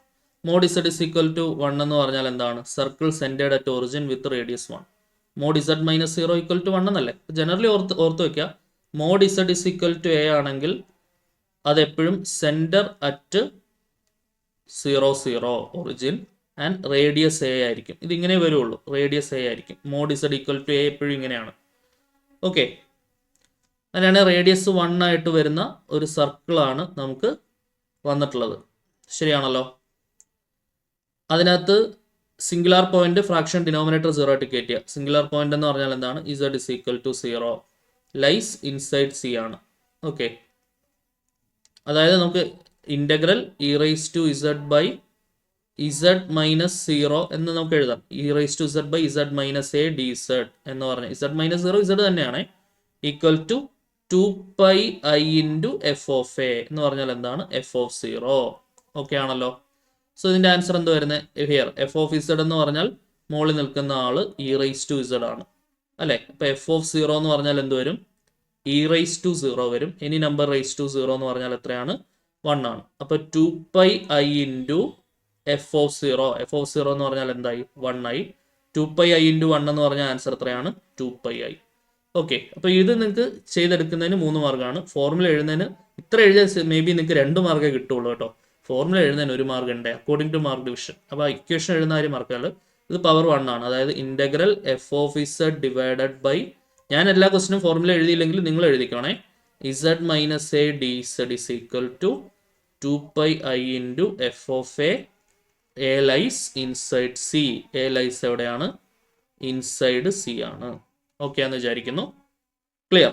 A: mod z is equal to 1 എന്ന് പറഞ്ഞാൽ എന്താണ്? Circle centred at origin with radius 1. mod z - 0 equal to 1 എന്നല്ലേ? Generally ഓർത്ത് വയ്ക്കുക, mod z is equal to a ആണെങ്കിൽ അതെപ്പോഴും centre at 0 0 origin and radius A ആയിരിക്കും. ഇതിങ്ങനെ വരുള്ളൂ, റേഡിയസ് എ ആയിരിക്കും. mod z equal to a എപ്പോഴും ഇങ്ങനെയാണ്. ഓക്കെ, അങ്ങനെയാണ് റേഡിയസ് 1 ആയിട്ട് വരുന്ന ഒരു സർക്കിളാണ് നമുക്ക് വന്നിട്ടുള്ളത്. ശരിയാണല്ലോ? അതിനകത്ത് സിംഗുലാർ പോയിന്റ് ഫ്രാക്ഷൻ ഡിനോമിനേറ്റർ 0 ആയിട്ട് കയറ്റിയ. സിംഗുലാർ പോയിന്റ് എന്ന് പറഞ്ഞാൽ എന്താണ്? z is equal to 0 lies inside C ആണ്. ഓക്കെ, അതായത് നമുക്ക് integral e raised to z by z - 0 എന്ന് നമുക്ക് എഴുതാം. e raised to z by z - a dz എന്ന് പറഞ്ഞാൽ z - 0 z തന്നെയാണ്, equal to 2πi into f of a എന്ന് പറഞ്ഞാൽ എന്താണ്? f of 0. ഓക്കെ ആണല്ലോ? സോ ഇതിന്റെ ആൻസർ എന്ത് വരുന്നത്? ഹിയർ f of z എന്ന് പറഞ്ഞാൽ മുകളിൽ നിൽക്കുന്ന ആള് e raised to z ആണ് അല്ലെ? അപ്പൊ f of 0 എന്ന് പറഞ്ഞാൽ എന്ത് വരും? e raised to 0 വരും. ഇനി നമ്പർ raised to 0 എന്ന് പറഞ്ഞാൽ എത്രയാണ്? 1 ആണ്. അപ്പൊ 2πi into f of 0. f of 0 എന്ന് പറഞ്ഞാൽ എന്തായി? 1 ആയി. 2πi into 1 എന്ന് പറഞ്ഞാൽ ആൻസർ എത്രയാണ്? 2πi. ഓക്കെ, അപ്പോൾ ഇത് നിങ്ങൾക്ക് ചെയ്തെടുക്കുന്നതിന് 3 മാർക്കാണ്. ഫോർമുല എഴുതുന്നതിന് ഇത്ര എഴുതിയാൽ മേ ബി നിങ്ങൾക്ക് 2 മാർക്കേ കിട്ടുള്ളൂ കേട്ടോ. ഫോർമുല എഴുതുന്നതിന് 1 മാർക്ക് ഉണ്ട് അക്കോർഡിംഗ് ടു മാർക്ക് ഡിവിഷൻ. അപ്പോൾ ഇക്വേഷൻ എഴുതുന്ന കാര്യം മാർക്കാൽ ഇത് പവർ 1 ആണ്. അതായത് integral f of z divided by, ഞാൻ എല്ലാ ക്വസ്റ്റിനും ഫോർമുല എഴുതിയില്ലെങ്കിൽ നിങ്ങൾ എഴുതിക്കണേ, z - a dz is equal to 2πi into f of a lies inside c. a lies എവിടെയാണ്? ഇൻസൈഡ് c ആണ്. ഓക്കെ എന്ന് വിചാരിക്കുന്നു. ക്ലിയർ?